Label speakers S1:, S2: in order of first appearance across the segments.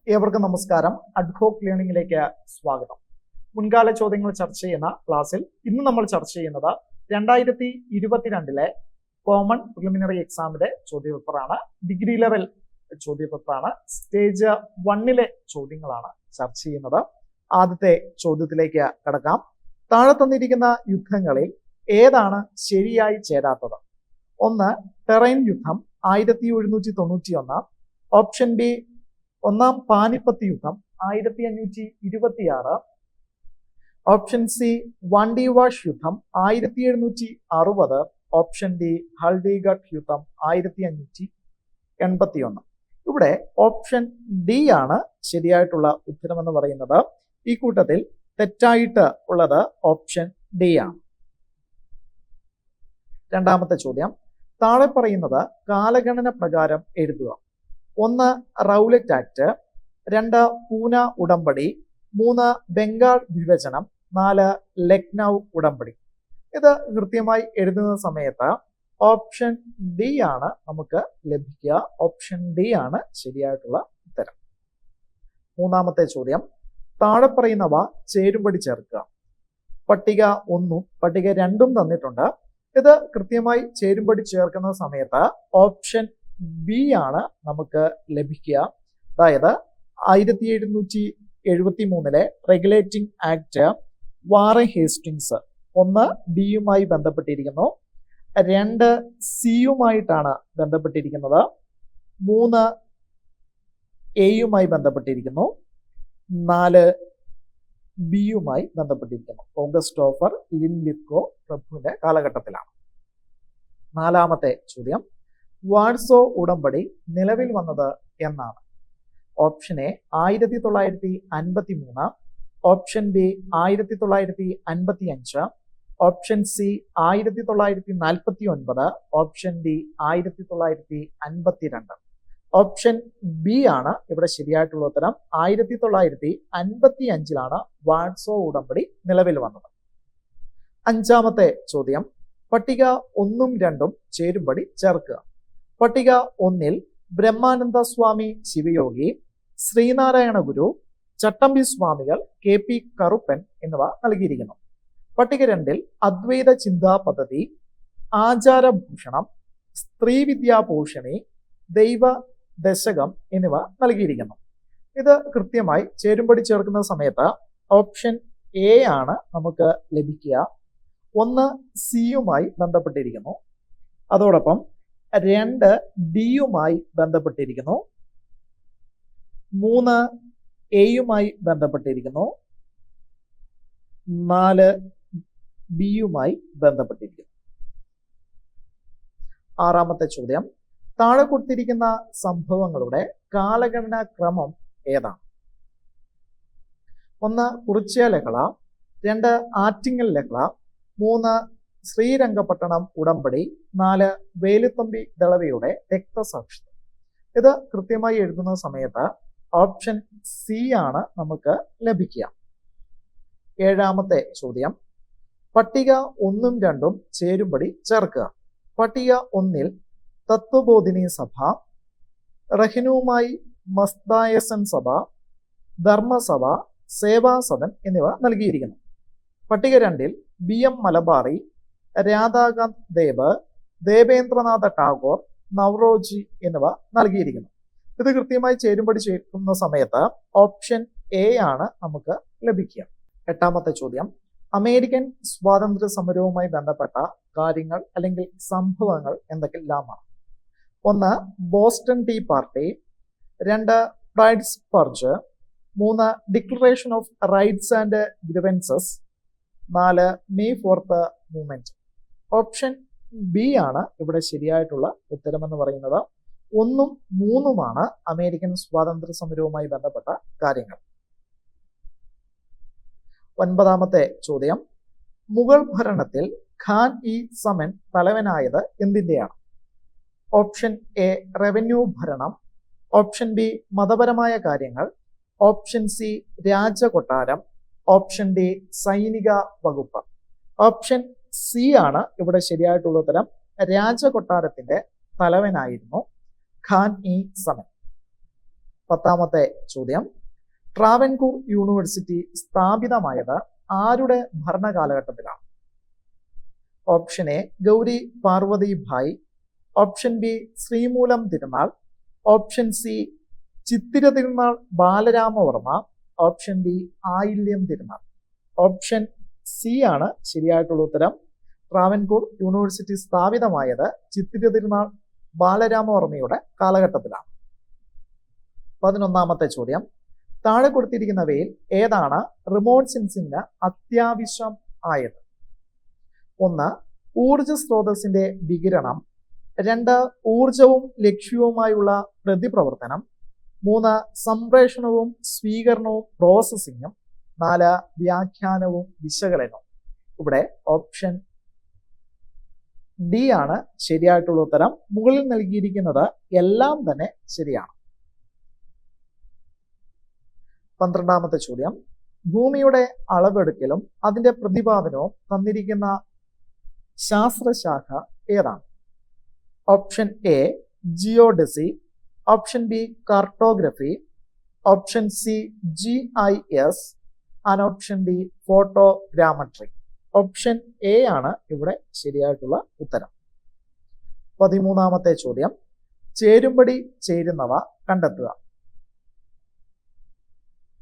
S1: ഏവർക്കും നമസ്കാരം. അഡ്ഹോക്ക് ലേണിംഗിലേക്ക് സ്വാഗതം. മുൻകാല ചോദ്യങ്ങൾ ചർച്ച ചെയ്യുന്ന ക്ലാസ്സിൽ ഇന്ന് നമ്മൾ ചർച്ച ചെയ്യുന്നത് 2022 കോമൺ പ്രിലിമിനറി എക്സാമിന്റെ ചോദ്യപേപ്പറാണ്. ഡിഗ്രി ലെവൽ ചോദ്യപേപ്പറാണ്. സ്റ്റേജ് 1 ചോദ്യങ്ങളാണ് ചർച്ച ചെയ്യുന്നത്. ആദ്യത്തെ ചോദ്യത്തിലേക്ക് കടക്കാം. താഴെ തന്നിരിക്കുന്ന യുദ്ധങ്ങളിൽ ഏതാണ് ശരിയായി ചേരാത്തത്? 1. ടെറൈൻ യുദ്ധം 1791. ഓപ്ഷൻ ബി ഒന്നാം പാനിപ്പത്ത് യുദ്ധം 1526. ഓപ്ഷൻ സി വാണ്ടിവാഷ് യുദ്ധം 1760. ഓപ്ഷൻ ഡി ഹൽദിഗഡ് യുദ്ധം 1581. ഇവിടെ ഓപ്ഷൻ ഡി ആണ് ശരിയായിട്ടുള്ള ഉത്തരമെന്ന് പറയുന്നത്. ഈ കൂട്ടത്തിൽ തെറ്റായിട്ട് ഉള്ളത് ഓപ്ഷൻ ഡി ആണ്. രണ്ടാമത്തെ ചോദ്യം, താഴെ പറയുന്നത് കാലഗണന പ്രകാരം എഴുതുക. 1. Rowlatt act. 2. പൂന ഉടമ്പടി. 3. ബംഗാൾ വിഭജനം. 4. ലക്നൗ ഉടമ്പടി. ഇത് കൃത്യമായി എഴുതുന്ന സമയത്ത് ഓപ്ഷൻ ഡി ആണ് നമുക്ക് ലഭിക്കുക. ഓപ്ഷൻ ഡി ആണ് ശരിയായിട്ടുള്ള ഉത്തരം. മൂന്നാമത്തെ ചോദ്യം, താഴെ പറയുന്നവ ചേരുംപടി ചേർക്കുക. പട്ടിക 1ഉം പട്ടിക 2ഉം തന്നിട്ടുണ്ട്. ഇത് കൃത്യമായി ചേരുംപടി ചേർക്കുന്ന സമയത്ത് ഓപ്ഷൻ ബി ആണ് നമുക്ക് ലഭിക്കുക. അതായത് 1773 റെഗുലേറ്റിംഗ് ആക്ട് വാറൻ ഹേസ്റ്റിങ്സ് 1 ബിയുമായി ബന്ധപ്പെട്ടിരിക്കുന്നു. 2 സിയുമായിട്ടാണ് ബന്ധപ്പെട്ടിരിക്കുന്നത്. 3 എയുമായി ബന്ധപ്പെട്ടിരിക്കുന്നു. 4 ബിയുമായി ബന്ധപ്പെട്ടിരിക്കുന്നു. ഓഗസ്റ്റ് ഓഫർ ലിൻലിത്കോ പ്രഭുവിന്റെ കാലഘട്ടത്തിലാണ്. നാലാമത്തെ ചോദ്യം, വാഴ്സോ ഉടമ്പടി നിലവിൽ വന്നത് എന്നാണ്? Option A 1953. Option B 1955. Option C 1949. Option D 1952. Option B ആണ് ഇവിടെ ശരിയായിട്ടുള്ള ഉത്തരം. 1955 വാഴ്സോ ഉടമ്പടി നിലവിൽ വന്നത്. അഞ്ചാമത്തെ ചോദ്യം, പട്ടിക 1ഉം 2ഉം ചേരുംപടി ചേർക്കുക. പട്ടിക 1 ബ്രഹ്മാനന്ദ സ്വാമി ശിവയോഗി, ശ്രീനാരായണ ഗുരു, ചട്ടമ്പി സ്വാമികൾ, KP കറുപ്പൻ എന്നിവ നൽകിയിരിക്കുന്നു. പട്ടിക 2 അദ്വൈത ചിന്താ പദ്ധതി, ആചാരഭൂഷണം, സ്ത്രീ വിദ്യാഭൂഷണി, ദൈവ ദശകം എന്നിവ നൽകിയിരിക്കുന്നു. ഇത് കൃത്യമായി ചേരുംപടി ചേർക്കുന്ന സമയത്ത് ഓപ്ഷൻ എ ആണ് നമുക്ക് ലഭിക്കുക. 1 സിയുമായി ബന്ധപ്പെട്ടിരിക്കുന്നു. അതോടൊപ്പം 2 ഡിയുമായി ബന്ധപ്പെട്ടിരിക്കുന്നു. 3 എയുമായി ബന്ധപ്പെട്ടിരിക്കുന്നു. 4 ബിയുമായി ബന്ധപ്പെട്ടിരിക്കുന്നു. ആറാമത്തെ ചോദ്യം, താഴെ കൊടുത്തിരിക്കുന്ന സംഭവങ്ങളുടെ കാലഗണനാ ക്രമം ഏതാണ്? 1 കുറിച്യ ലഹള. 2 ആറ്റിങ്ങൽ ലഹള. 3 ശ്രീരംഗപട്ടണം ഉടമ്പടി. 4 വേലുത്തമ്പി ദളവയുടെ രക്തസാക്ഷിത്വം. ഇത് കൃത്യമായി എഴുതുന്ന സമയത്ത് ഓപ്ഷൻ സി ആണ് നമുക്ക് ലഭിക്കുക. ഏഴാമത്തെ ചോദ്യം, പട്ടിക 1ഉം 2ഉം ചേരുംപടി ചേർക്കുക. പട്ടിക 1 തത്വബോധിനി സഭ, റഹ്നുമായി മസ്തായസൻ സഭ, ധർമ്മസഭ, സേവാസദൻ എന്നിവ നൽകിയിരിക്കുന്നു. പട്ടിക 2 BM മലബാറി, രാധാകാന്ത് ദേവ്, ദേവേന്ദ്രനാഥ ടാഗോർ, നവറോജി എന്നിവ നൽകിയിരിക്കുന്നു. ഇത് കൃത്യമായി ചേരുംപടി ചേർക്കുന്ന സമയത്ത് ഓപ്ഷൻ എ ആണ് നമുക്ക് ലഭിക്കുക. എട്ടാമത്തെ ചോദ്യം, അമേരിക്കൻ സ്വാതന്ത്ര്യ സമരവുമായി ബന്ധപ്പെട്ട കാര്യങ്ങൾ അല്ലെങ്കിൽ സംഭവങ്ങൾ എന്തൊക്കെല്ലാമാണ്? 1 Boston tea party. 2 Pride's purge. 3 declaration of rights and grievances. 4 May 4th movement. Option B ആണ് ഇവിടെ ശരിയായിട്ടുള്ള ഉത്തരമെന്ന് പറയുന്നത്. 1ഉം 3ഉമാണ് അമേരിക്കൻ സ്വാതന്ത്ര്യ സമരവുമായി ബന്ധപ്പെട്ട കാര്യങ്ങൾ. ഒൻപതാമത്തെ ചോദ്യം, മുഗൾ ഭരണത്തിൽ ഖാൻ ഇ സമൻ തലവനായത് എന്തിന്റെയാണ്? ഓപ്ഷൻ എ റവന്യൂ ഭരണം. ഓപ്ഷൻ ബി മതപരമായ കാര്യങ്ങൾ. ഓപ്ഷൻ സി രാജകൊട്ടാരം. ഓപ്ഷൻ ഡി സൈനിക വകുപ്പ്. ഓപ്ഷൻ സി ആണ് ഇവിടെ ശരിയായിട്ടുള്ള ഉത്തരം. രാജകൊട്ടാരത്തിന്റെ തലവനായിരുന്നു ഖാൻ ഇ സമൻ. 10ാമത്തെ ചോദ്യം, ട്രാവൻകൂർ യൂണിവേഴ്സിറ്റി സ്ഥാപിതമായത് ആരുടെ ഭരണകാലഘട്ടത്തിലാണ്? Option A Gauri Parvati Bai, option B Sreemoolam Thirunal, option C Chithira Thirunal Balarama Varma, option D Ayilyam Thirunal. Option C ആണ് ശരിയായിട്ടുള്ള ഉത്തരം. ട്രാവൻകൂർ യൂണിവേഴ്സിറ്റി സ്ഥാപിതമായത് ചിത്തിര തിരുനാൾ ബാലരാമവർമ്മയുടെ കാലഘട്ടത്തിലാണ്. 11ാമത്തെ ചോദ്യം, താഴെ കൊടുത്തിരിക്കുന്നവയിൽ ഏതാണ് റിമോട്ട് സെൻസിംഗിന് അത്യാവശ്യം ആയത്? 1 ഊർജ സ്രോതസ്സിന്റെ വികിരണം, 2 ഊർജവും ലക്ഷ്യവുമായുള്ള പ്രതിപ്രവർത്തനം, 3 സംപ്രേഷണവും സ്വീകരണവും പ്രോസസ്സിങ്ങും, 4 വ്യാഖ്യാനവും വിശകലനവും. ഇവിടെ ഓപ്ഷൻ ഡി ആണ് ശരിയായിട്ടുള്ള ഉത്തരം. മുകളിൽ നൽകിയിരിക്കുന്നത് എല്ലാം തന്നെ ശരിയാണ്. 12ാമത്തെ ചോദ്യം, ഭൂമിയുടെ അളവെടുക്കലും അതിന്റെ പ്രതിപാദനവും തന്നിരിക്കുന്ന ശാസ്ത്രശാഖ ഏതാണ്? Option A geodesy, option B cartography, option C GIS and option D photogrammetry. Option A ആണ് ഇവിടെ ശരിയായിട്ടുള്ള ഉത്തരം. 13ാമത്തെ ചോദ്യം, ചേരുംപടി ചേരുന്നവ കണ്ടെത്തുക.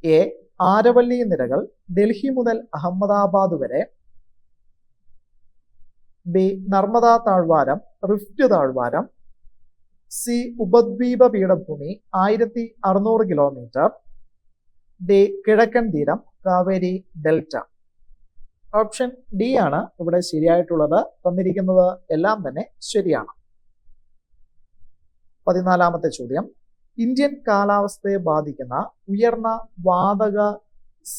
S1: എ ആരവല്ലി നിരകൾ ഡൽഹി മുതൽ അഹമ്മദാബാദ് വരെ, ബി നർമ്മദ താഴ്വാരം റിഫ്റ്റ് താഴ്വാരം, സി ഉപദ്വീപ പീഠഭൂമി 1600 കിലോമീറ്റർ, ഡി കിഴക്കൻ തീരം കാവേരി ഡെൽറ്റ. ഓപ്ഷൻ ഡി ആണ് ഇവിടെ ശരിയായിട്ടുള്ളത്. തന്നിരിക്കുന്നത് എല്ലാം തന്നെ ശരിയാണ്. 14ാമത്തെ ചോദ്യം, ഇന്ത്യൻ കാലാവസ്ഥയെ ബാധിക്കുന്ന ഉയർന്ന വാതക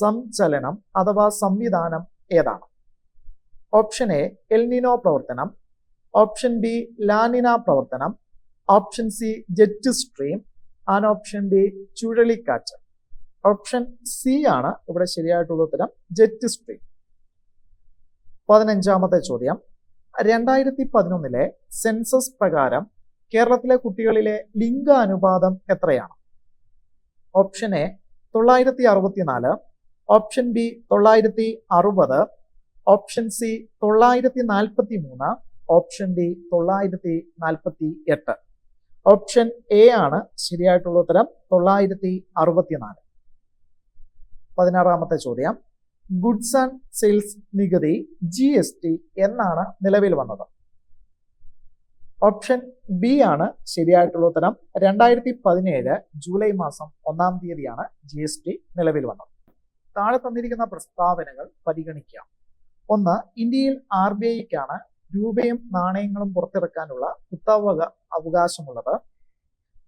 S1: സംചലനം അഥവാ സംവിധാനം ഏതാണ്? ഓപ്ഷൻ എ എൽനിനോ പ്രവർത്തനം, ഓപ്ഷൻ ബി ലാനിന പ്രവർത്തനം, option C jet stream and option D ചുഴലിക്കാറ്റ്. ഓപ്ഷൻ സി ആണ് ഇവിടെ ശരിയായിട്ടുള്ള ഉത്തരം, ജെറ്റ് സ്ട്രീം. 15ാമത്തെ ചോദ്യം, 2011 സെൻസസ് പ്രകാരം കേരളത്തിലെ കുട്ടികളിലെ ലിംഗ അനുപാതം എത്രയാണ്? Option A 964, option B 960, option C 943, option D 948. Option A ആണ് ശരിയായിട്ടുള്ള ഉത്തരം, 964. 16ാമത്തെ ചോദ്യം, ഗുഡ്സ് ആൻഡ് സെയിൽസ് നികുതി GST എന്നാണ് നിലവിൽ വന്നത്? ഓപ്ഷൻ ബി ആണ് ശരിയായിട്ടുള്ള ഉത്തരം. 2017 ജൂലൈ മാസം 1-ാം തീയതിയാണ് GST നിലവിൽ വന്നത്. താഴെ തന്നിരിക്കുന്ന പ്രസ്താവനകൾ പരിഗണിക്കാം. 1, ഇന്ത്യയിൽ RBIക്കാണ് രൂപയും നാണയങ്ങളും പുറത്തിറക്കാനുള്ള അവകാശമുള്ളത്.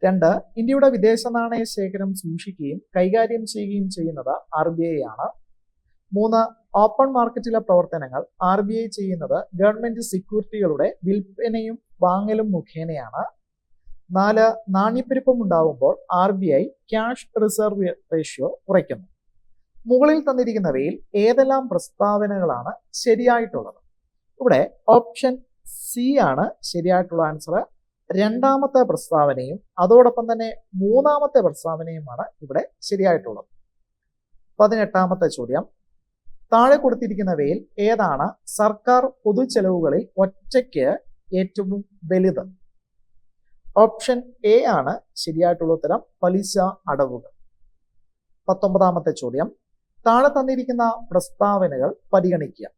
S1: 2, ഇന്ത്യയുടെ വിദേശ നാണയ ശേഖരം സൂക്ഷിക്കുകയും കൈകാര്യം ചെയ്യുകയും ചെയ്യുന്നത് RBI ആണ്. 3, ഓപ്പൺ മാർക്കറ്റിലെ പ്രവർത്തനങ്ങൾ RBI ചെയ്യുന്നത് ഗവൺമെന്റ് സെക്യൂരിറ്റികളുടെ വിൽപ്പനയും വാങ്ങലും മുഖേനയാണ്. 4, നാണ്യപ്പെരുപ്പം ഉണ്ടാവുമ്പോൾ RBI ക്യാഷ് റിസർവ് റേഷ്യോ കുറയ്ക്കുന്നു. മുകളിൽ തന്നിരിക്കുന്നവയിൽ ഏതെല്ലാം പ്രസ്താവനകളാണ് ശരിയായിട്ടുള്ളത്? ഇവിടെ ഓപ്ഷൻ സി ആണ് ശരിയായിട്ടുള്ള ആൻസർ. 2ാമത്തെ പ്രസ്താവനയും അതോടൊപ്പം തന്നെ 3ാമത്തെ പ്രസ്താവനയുമാണ് ഇവിടെ ശരിയായിട്ടുള്ളത്. 18ാമത്തെ ചോദ്യം, താഴെ കൊടുത്തിരിക്കുന്നവയിൽ ഏതാണ് സർക്കാർ പൊതുചെലവുകളിൽ ഒറ്റയ്ക്ക് ഏറ്റവും വലുത്? ഓപ്ഷൻ എ ആണ് ശരിയായിട്ടുള്ള ഉത്തരം, പലിശ അടവുകൾ. 19ാമത്തെ ചോദ്യം, താഴെ തന്നിരിക്കുന്ന പ്രസ്താവനകൾ പരിഗണിക്കുക.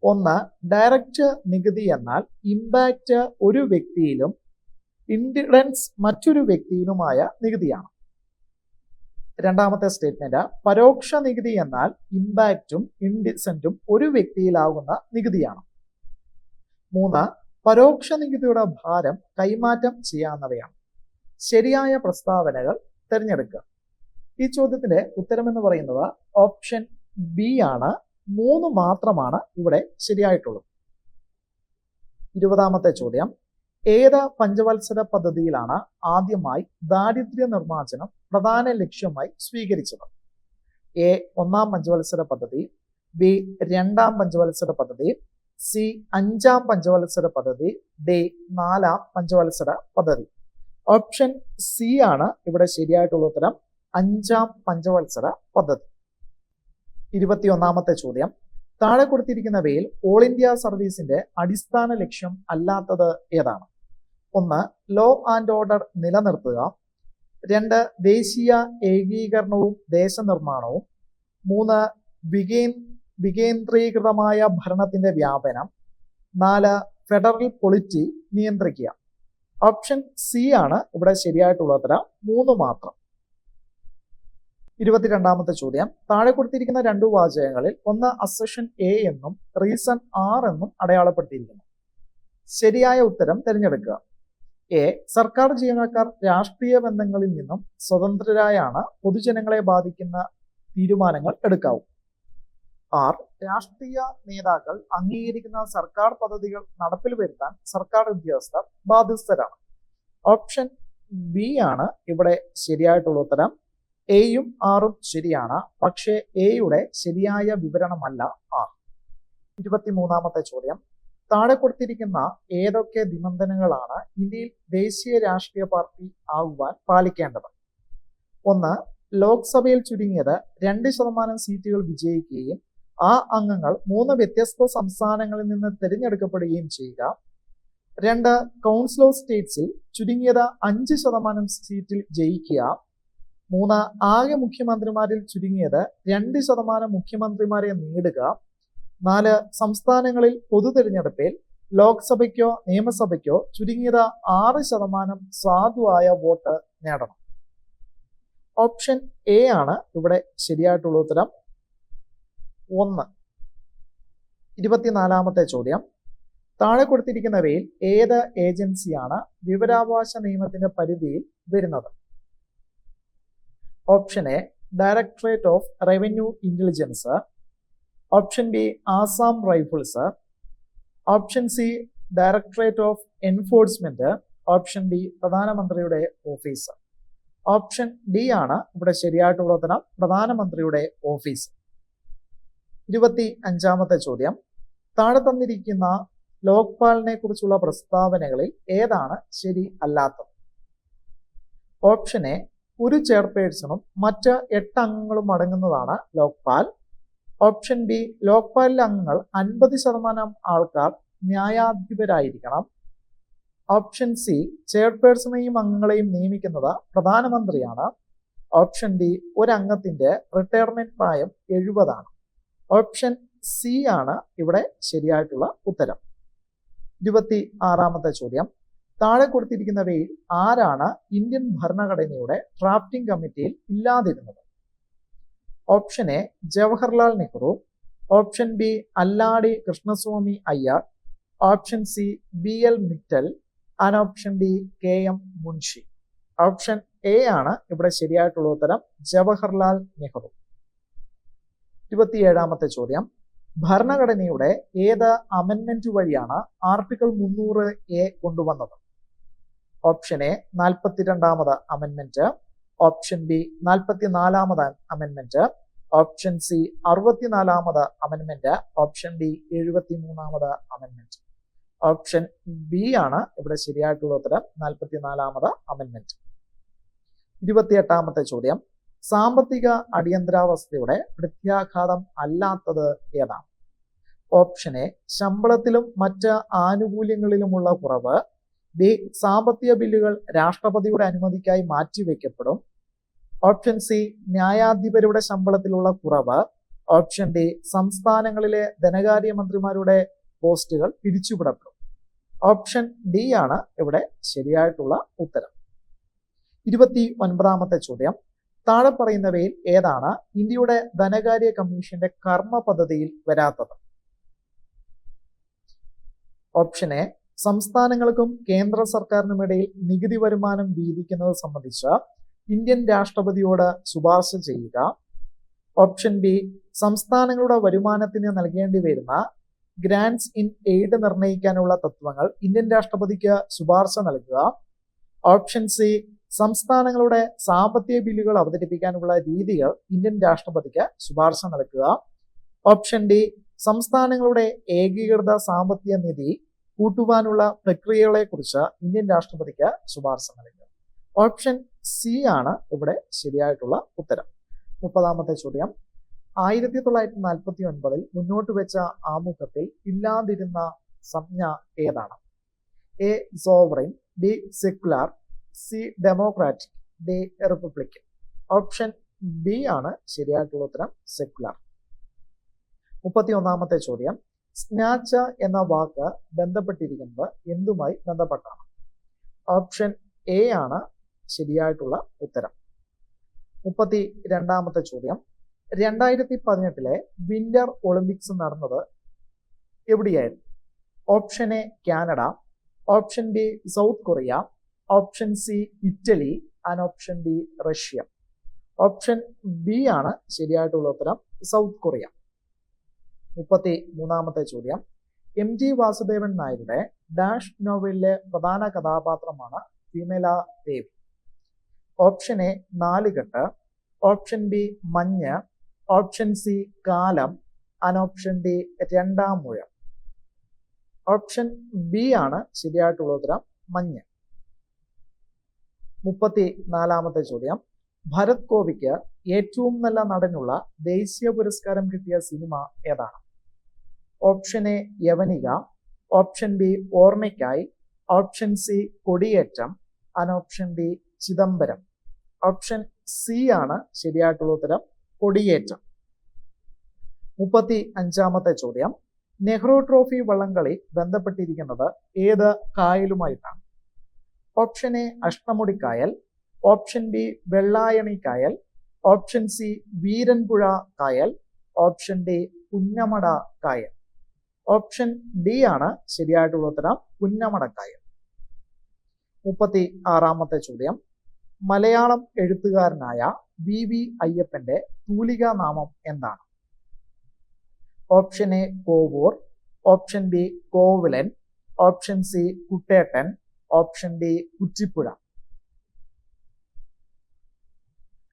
S1: 1, ഡയറക്റ്റ് നികുതി എന്നാൽ ഇമ്പാക്റ്റ് ഒരു വ്യക്തിയിലും ഇൻഡിഡൻസ് മറ്റൊരു വ്യക്തിയിലുമായ നികുതിയാണ്. 2ാമത്തെ സ്റ്റേറ്റ്മെന്റ്, പരോക്ഷ നികുതി എന്നാൽ ഇമ്പാക്റ്റും ഇൻഡിസെന്റും ഒരു വ്യക്തിയിലാകുന്ന നികുതിയാണ്. 3, പരോക്ഷ നികുതിയുടെ ഭാരം കൈമാറ്റം ചെയ്യാവുന്നവയാണ്. ശരിയായ പ്രസ്താവനകൾ തിരഞ്ഞെടുക്കുക. ഈ ചോദ്യത്തിന്റെ ഉത്തരമെന്ന് പറയുന്നത് ഓപ്ഷൻ ബി ആണ്. 3 മാത്രമാണ് ഇവിടെ ശരിയായിട്ടുള്ളത്. 20ാമത്തെ ചോദ്യം, ഏത് പഞ്ചവത്സര പദ്ധതിയിലാണ് ആദ്യമായി ദാരിദ്ര്യ നിർമ്മാർജ്ജനം പ്രധാന ലക്ഷ്യമായി സ്വീകരിച്ചത്? എ 1-ാം പഞ്ചവത്സര പദ്ധതി, ബി 2-ാം പഞ്ചവത്സര പദ്ധതി, സി 5-ാം പഞ്ചവത്സര പദ്ധതി, ഡി 4-ാം പഞ്ചവത്സര പദ്ധതി. ഓപ്ഷൻ സി ആണ് ഇവിടെ ശരിയായിട്ടുള്ള ഉത്തരം. 5ാം പഞ്ചവത്സര പദ്ധതി. 21ാമത്തെ ചോദ്യം. താഴെ കൊടുത്തിരിക്കുന്നവയിൽ ഓൾ ഇന്ത്യ സർവീസിന്റെ അടിസ്ഥാന ലക്ഷ്യം അല്ലാത്തത് ഏതാണ്? 1. ലോ ആൻഡ് ഓർഡർ നിലനിർത്തുക. 2. ദേശീയ ഏകീകരണവും ദേശനിർമ്മാണവും. 3. വികേന്ദ്രീകൃതമായ ഭരണത്തിന്റെ വ്യാപനം. 4. ഫെഡറൽ പൊളിറ്റി നിയന്ത്രിക്കുക. ഓപ്ഷൻ സി ആണ് ഇവിടെ ശരിയായിട്ടുള്ള ഉത്തരം. 3 മാത്രം. 22ാമത്തെ ചോദ്യം. താഴെ കൊടുത്തിരിക്കുന്ന 2 വാചകങ്ങളിൽ ഒന്ന് അസെഷൻ എ എന്നും റീസൺ ആർ എന്നും അടയാളപ്പെടുത്തിയിരിക്കുന്നു. ശരിയായ ഉത്തരം തിരഞ്ഞെടുക്കുക. എ. സർക്കാർ ജീവനക്കാർ രാഷ്ട്രീയ ബന്ധങ്ങളിൽ നിന്നും സ്വതന്ത്രരായാണ് പൊതുജനങ്ങളെ ബാധിക്കുന്ന തീരുമാനങ്ങൾ എടുക്കാവൂ. ആർ. രാഷ്ട്രീയ നേതാക്കൾ അംഗീകരിക്കുന്ന സർക്കാർ പദ്ധതികൾ നടപ്പിൽ വരുത്താൻ സർക്കാർ ഉദ്യോഗസ്ഥർ ബാധ്യസ്ഥരാണ്. ഓപ്ഷൻ ബി ആണ് ഇവിടെ ശരിയായിട്ടുള്ള ഉത്തരം. എയും ആറും ശരിയാണ്, പക്ഷേ എയുടെ ശരിയായ വിവരണമല്ല ആർ. 23ാമത്തെ ചോദ്യം. താഴെ കൊടുത്തിരിക്കുന്ന ഏതൊക്കെ നിബന്ധനകളാണ് ഇന്ത്യയിൽ ദേശീയ രാഷ്ട്രീയ പാർട്ടി ആകുവാൻ പാലിക്കേണ്ടത്? 1. ലോക്സഭയിൽ ചുരുങ്ങിയത് 2% സീറ്റുകൾ വിജയിക്കുകയും ആ അംഗങ്ങൾ 3 വ്യത്യസ്ത സംസ്ഥാനങ്ങളിൽ നിന്ന് തിരഞ്ഞെടുക്കപ്പെടുകയും ചെയ്യുക. 2. കൗൺസിൽ ഓഫ് സ്റ്റേറ്റ്സിൽ ചുരുങ്ങിയത് 5% സീറ്റിൽ ജയിക്കുക. 3. ആകെ മുഖ്യമന്ത്രിമാരിൽ ചുരുങ്ങിയത് 2% മുഖ്യമന്ത്രിമാരെ നേടുക. 4. സംസ്ഥാനങ്ങളിൽ പൊതു തിരഞ്ഞെടുപ്പിൽ ലോക്സഭയ്ക്കോ നിയമസഭയ്ക്കോ ചുരുങ്ങിയത് 6% സാധുവായ വോട്ട് നേടണം. ഓപ്ഷൻ എ ആണ് ഇവിടെ ശരിയായിട്ടുള്ള ഉത്തരം. 1. 24ാമത്തെ ചോദ്യം. താഴെ കൊടുത്തിരിക്കുന്നവയിൽ ഏത് ഏജൻസിയാണ് വിവരാവകാശ നിയമത്തിന്റെ പരിധിയിൽ വരുന്നത്? Option A directorate of revenue intelligence. Option B Assam rifles. Option C directorate of enforcement. Option D പ്രധാനമന്ത്രിയുടെ ഓഫീസ്. ഓപ്ഷൻ ഡി ആണ് ഇവിടെ ശരിയായിട്ടുള്ള ഉത്തരം. പ്രധാനമന്ത്രിയുടെ ഓഫീസ്. 25ാമത്തെ ചോദ്യം. താഴെ തന്നിരിക്കുന്ന ലോക്പാലിനെ കുറിച്ചുള്ള പ്രസ്താവനകളിൽ ഏതാണ് ശരി അല്ലാത്തത്? ഓപ്ഷൻ എ ഒരു ചെയർപേഴ്സണും മറ്റ് 8 അംഗങ്ങളും അടങ്ങുന്നതാണ് ലോക്പാൽ. ഓപ്ഷൻ ബി ലോക്പാലിലെ അംഗങ്ങൾ 50% ആൾക്കാർ ന്യായാധിപരായിരിക്കണം. ഓപ്ഷൻ സി ചെയർപേഴ്സണെയും അംഗങ്ങളെയും നിയമിക്കുന്നത് പ്രധാനമന്ത്രിയാണ്. ഓപ്ഷൻ ഡി ഒരു അംഗത്തിന്റെ റിട്ടയർമെന്റ് പ്രായം 70 ആണ്. ഓപ്ഷൻ സി ആണ് ഇവിടെ ശരിയായിട്ടുള്ള ഉത്തരം. 26ാമത്തെ ചോദ്യം. താഴെ കൊടുത്തിരിക്കുന്നവയിൽ ആരാണ് ഇന്ത്യൻ ഭരണഘടനയുടെ ഡ്രാഫ്റ്റിംഗ് കമ്മിറ്റിയിൽ ഇല്ലാതിരുന്നത്? Option A Jawaharlal Nehru. Option B Alladi Krishnaswami Iyer. Option C BL Mittal and option D KM Munshi. Option A ആണ് ഇവിടെ ശരിയായിട്ടുള്ള ഉത്തരം. ജവഹർലാൽ നെഹ്റു. 27ാമത്തെ ചോദ്യം. ഭരണഘടനയുടെ ഏത് അമെൻമെന്റ് വഴിയാണ് ആർട്ടിക്കിൾ 300A കൊണ്ടുവന്നത്? ഓപ്ഷൻ എ 42ാമത് അമെൻമെന്റ്. ഓപ്ഷൻ ബി 44ാമത് അമെൻമെന്റ്. ഓപ്ഷൻ സി 64ാമത് അമെൻമെന്റ്. ഓപ്ഷൻ ഡി 73ാമത് അമെൻമെന്റ്. ഓപ്ഷൻ ബി ആണ് ഇവിടെ ശരിയായിട്ടുള്ള ഉത്തരം. 44ാമത് അമെൻമെന്റ്. 28ാമത്തെ ചോദ്യം. സാമ്പത്തിക അടിയന്തരാവസ്ഥയുടെ പ്രത്യാഘാതം അല്ലാത്തത് ഏതാണ്? ഓപ്ഷൻ എ ശമ്പളത്തിലും മറ്റ് ആനുകൂല്യങ്ങളിലുമുള്ള കുറവ്. ബി സാമ്പത്തിക ബില്ലുകൾ രാഷ്ട്രപതിയുടെ അനുമതിക്കായി മാറ്റിവെക്കപ്പെടും. ഓപ്ഷൻ സി ന്യായാധിപരുടെ ശമ്പളത്തിലുള്ള കുറവ്. ഓപ്ഷൻ ഡി സംസ്ഥാനങ്ങളിലെ ധനകാര്യമന്ത്രിമാരുടെ പോസ്റ്റുകൾ പിരിച്ചുവിടപ്പെടും. ഓപ്ഷൻ ഡി ആണ് ഇവിടെ ശരിയായിട്ടുള്ള ഉത്തരം. 29ാമത്തെ ചോദ്യം. താഴെ പറയുന്നവയിൽ ഏതാണ് ഇന്ത്യയുടെ ധനകാര്യ കമ്മീഷന്റെ കർമ്മ പദ്ധതിയിൽ വരാത്തത്? ഓപ്ഷൻ എ സംസ്ഥാനങ്ങൾക്കും കേന്ദ്ര സർക്കാരിനുമിടയിൽ നികുതി വരുമാനം വീതിക്കുന്നത് സംബന്ധിച്ച് ഇന്ത്യൻ രാഷ്ട്രപതിയോട് ശുപാർശ ചെയ്യുക. ഓപ്ഷൻ ബി സംസ്ഥാനങ്ങളുടെ വരുമാനത്തിന് നൽകേണ്ടി വരുന്ന ഗ്രാന്റ്സ് ഇൻ എയ്ഡ് നിർണ്ണയിക്കാനുള്ള തത്വങ്ങൾ ഇന്ത്യൻ രാഷ്ട്രപതിക്ക് ശുപാർശ നൽകുക. ഓപ്ഷൻ സി സംസ്ഥാനങ്ങളുടെ സാമ്പത്തിക ബില്ലുകൾ അവതരിപ്പിക്കാനുള്ള രീതികൾ ഇന്ത്യൻ രാഷ്ട്രപതിക്ക് ശുപാർശ നൽകുക. ഓപ്ഷൻ ഡി സംസ്ഥാനങ്ങളുടെ ഏകീകൃത സാമ്പത്തിക നിധി കൂട്ടുവാനുള്ള പ്രക്രിയകളെ കുറിച്ച് ഇന്ത്യൻ രാഷ്ട്രപതിക്ക് ശുപാർശ നൽകുക. ഓപ്ഷൻ സി ആണ് ഇവിടെ ശരിയായിട്ടുള്ള ഉത്തരം. 30ാമത്തെ ചോദ്യം, 1949 മുന്നോട്ട് വെച്ച ആമുഖത്തിൽ ഇല്ലാതിരുന്ന സംജ്ഞ ഏതാണ്? A sovereign, B secular, C democratic, D Republican. Option B ആണ് ശരിയായിട്ടുള്ള ഉത്തരം, സെക്യുലർ. 31ാമത്തെ ചോദ്യം, സ്നാച്ച് എന്ന വാക്ക് ബന്ധപ്പെട്ടിരിക്കുന്നത് എന്തുമായി ബന്ധപ്പെട്ടാണ്? ഓപ്ഷൻ എ ആണ് ശരിയായിട്ടുള്ള ഉത്തരം. 32ാമത്തെ ചോദ്യം, 2018 വിന്റർ ഒളിമ്പിക്സ് നടന്നത് എവിടെയായിരുന്നു? Option A Canada, option B south Korea, option C Italy and option D Russia. Option B ആണ് ശരിയായിട്ടുള്ള ഉത്തരം, സൗത്ത് കൊറിയ. 33ാമത്തെ ചോദ്യം, എം ടി വാസുദേവൻ നായരുടെ ഡാഷ് നോവലിലെ പ്രധാന കഥാപാത്രമാണ് വിമല ദേവി. ഓപ്ഷൻ എ നാലുകെട്ട്, ഓപ്ഷൻ ബി മഞ്ഞ്, ഓപ്ഷൻ സി കാലം ആൻഡ് ഓപ്ഷൻ ഡി രണ്ടാം മുഴം. ഓപ്ഷൻ ബി ആണ് ശരിയായിട്ടുള്ള ഉത്തരം, മഞ്ഞ്. 34ാമത്തെ ചോദ്യം, ഭരത് ഗോപിക്ക് ഏറ്റവും നല്ല നടനുള്ള ദേശീയ പുരസ്കാരം കിട്ടിയ സിനിമ ഏതാണ്? Option A Yavanika, option B Ormakkayi, option C Kodiyettam and option D Chidambaram. Option C ആണ് ശരിയായിട്ടുള്ള ഉത്തരം, കൊടിയേറ്റം. 35ാമത്തെ ചോദ്യം, നെഹ്റു ട്രോഫി വള്ളംകളി ബന്ധപ്പെട്ടിരിക്കുന്നത് ഏത് കായലുമായിട്ടാണ്? ഓപ്ഷൻ എ അഷ്ടമുടിക്കായൽ, ഓപ്ഷൻ ബി വെള്ളായണി കായൽ, ഓപ്ഷൻ സി വീരൻപുഴ കായൽ, ഓപ്ഷൻ ഡി പുന്നമട കായൽ. ഓപ്ഷൻ ഡി ആണ് ശരിയായിട്ടുള്ള ഉത്തരം, പുന്നമട കായൽ. 36ാമത്തെ ചോദ്യം, മലയാളം എഴുത്തുകാരനായ വി അയ്യപ്പന്റെ തൂലികാ നാമം എന്താണ്? Option A Kovoor, option B Kovilan, option C Kuttettan, option D Kuttipuzha.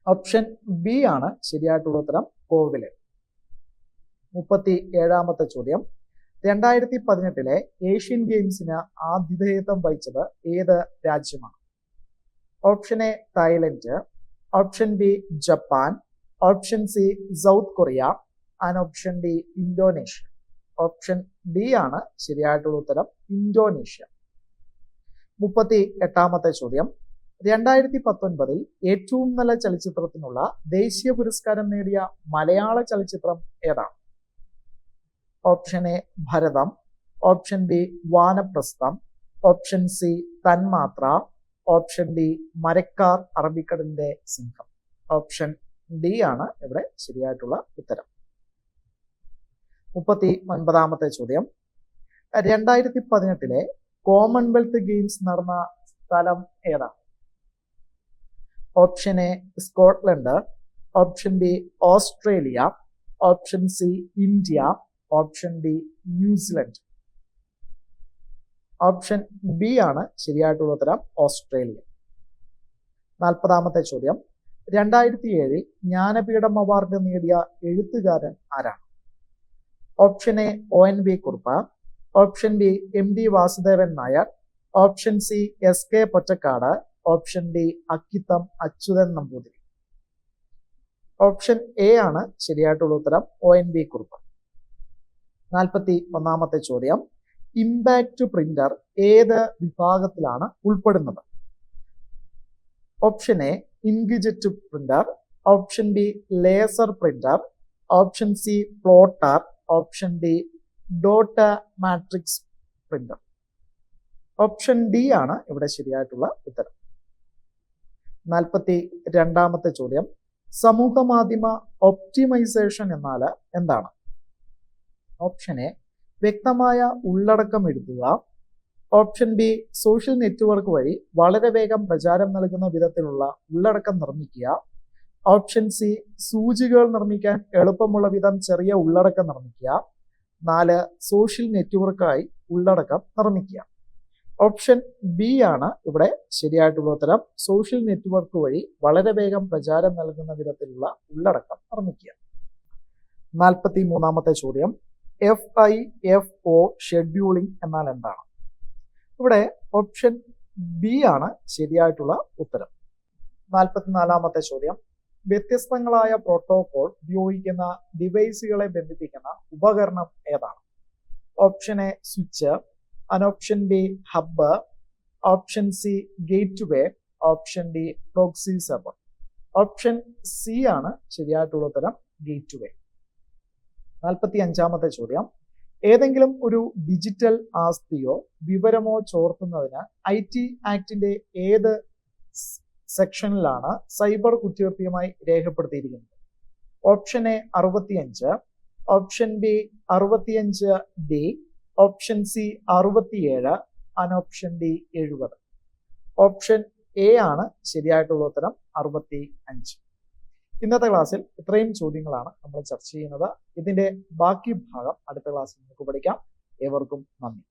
S1: Option B ആണ് ശരിയായിട്ടുള്ള ഉത്തരം, കോവിലൻ. 37ാമത്തെ ചോദ്യം, 2018 ഏഷ്യൻ ഗെയിംസിന് ആതിഥേയത്വം വഹിച്ചത് ഏത് രാജ്യമാണ്? Option A Thailand, option B Japan, option C south Korea and option D Indonesia. Option D ആണ് ശരിയായിട്ടുള്ള ഉത്തരം, ഇന്തോനേഷ്യ. 38ാമത്തെ ചോദ്യം, 2019 ഏറ്റവും നല്ല ചലച്ചിത്രത്തിനുള്ള ദേശീയ പുരസ്കാരം നേടിയ മലയാള ചലച്ചിത്രം ഏതാണ്? Option A Bharatham, option B Vanaprastham, option C Thanmathra, option D Marakkar അറബിക്കടലിന്റെ സിംഹം. ഓപ്ഷൻ ഡി ആണ് ഇവിടെ ശരിയായിട്ടുള്ള ഉത്തരം. 39ാമത്തെ ചോദ്യം, 2018 കോമൺവെൽത്ത് ഗെയിംസ് നടന്ന സ്ഥലം ഏതാണ്? Option A Scotland, option B Australia, option C India, option D New Zealand. Option B ആണ് ശരിയായിട്ടുള്ള ഉത്തരം, ഓസ്ട്രേലിയ. 40ാമത്തെ ചോദ്യം, 2007 ജ്ഞാനപീഠം അവാർഡ് നേടിയ എഴുത്തുകാരൻ ആരാണ്? Option A ONV Kurup, option B MD Vasudevan Nair, option C SK Pottekkatt, option D Akkitham Achuthan Namboothiri. Option A ആണ് ശരിയായിട്ടുള്ള ഉത്തരം, ONV കുറുപ്പ്. 41ാമത്തെ ചോദ്യം, ഇമ്പാക്ട് പ്രിന്റർ ഏത് വിഭാഗത്തിലാണ് ഉൾപ്പെടുന്നത്? Option A ഇൻക്ജെറ്റ് printer, option B laser printer, option C plotter, option D dot matrix printer. Option D ആണ് ഇവിടെ ശരിയായിട്ടുള്ള ഉത്തരം. 42ാമത്തെ ചോദ്യം, സമൂഹ മാധ്യമ ഒപ്റ്റിമൈസേഷൻ എന്നാൽ എന്താണ്? ഓപ്ഷൻ എ വ്യക്തമായ ഉള്ളടക്കം എഴുതുക, ഓപ്ഷൻ ബി സോഷ്യൽ നെറ്റ്വർക്ക് വഴി വളരെ വേഗം പ്രചാരം നൽകുന്ന വിധത്തിലുള്ള ഉള്ളടക്കം നിർമ്മിക്കുക, ഓപ്ഷൻ സി സൂചികകൾ നിർമ്മിക്കാൻ എളുപ്പമുള്ള വിധം ചെറിയ ഉള്ളടക്കം നിർമ്മിക്കുക, 4 സോഷ്യൽ നെറ്റ്വർക്കായി ഉള്ളടക്കം നിർമ്മിക്കുക. ഓപ്ഷൻ ബി ആണ് ഇവിടെ ശരിയായിട്ടുള്ള ഉത്തരം, സോഷ്യൽ നെറ്റ്വർക്ക് വഴി വളരെ വേഗം പ്രചാരം നൽകുന്ന വിധത്തിലുള്ള ഉള്ളടക്കം നിർമ്മിക്കുക. 43ാമത്തെ ചോദ്യം, FIFO ഷെഡ്യൂളിംഗ് എന്നാൽ എന്താണ്? ഇവിടെ ഓപ്ഷൻ ബി ആണ് ശരിയായിട്ടുള്ള ഉത്തരം. 44-ാമത്തെ ചോദ്യം, വ്യത്യസ്തങ്ങളായ പ്രോട്ടോകോൾ ഉപയോഗിക്കുന്ന ഡിവൈസുകളെ ബന്ധിപ്പിക്കുന്ന ഉപകരണം ഏതാണ്? Option A switch, option B hub, option C gate way, option D proxy server. Option C ആണ് ശരിയായിട്ടുള്ള ഉത്തരം, ഗേറ്റ് വേ. 45-ാമത്തെ ചോദ്യം, ഏതെങ്കിലും ഒരു ഡിജിറ്റൽ ആസ്തിയോ വിവരമോ ചോർത്തുന്നതിന് IT ആക്ടിന്റെ ഏത് സെക്ഷനിലാണ് സൈബർ കുറ്റകൃത്യമായി രേഖപ്പെടുത്തിയിരിക്കുന്നത്? Option A 65, option B 65D, option C 67, option D 70. Option A ആണ് ശരിയായിട്ടുള്ള ഉത്തരം, 65. ഇന്നത്തെ ക്ലാസ്സിൽ ഇത്രയും ചോദ്യങ്ങളാണ് നമ്മൾ ചർച്ച ചെയ്യുന്നത്. ഇതിന്റെ ബാക്കി ഭാഗം അടുത്ത ക്ലാസ്സിൽ നമുക്ക് പഠിക്കാം. ഏവർക്കും നന്ദി.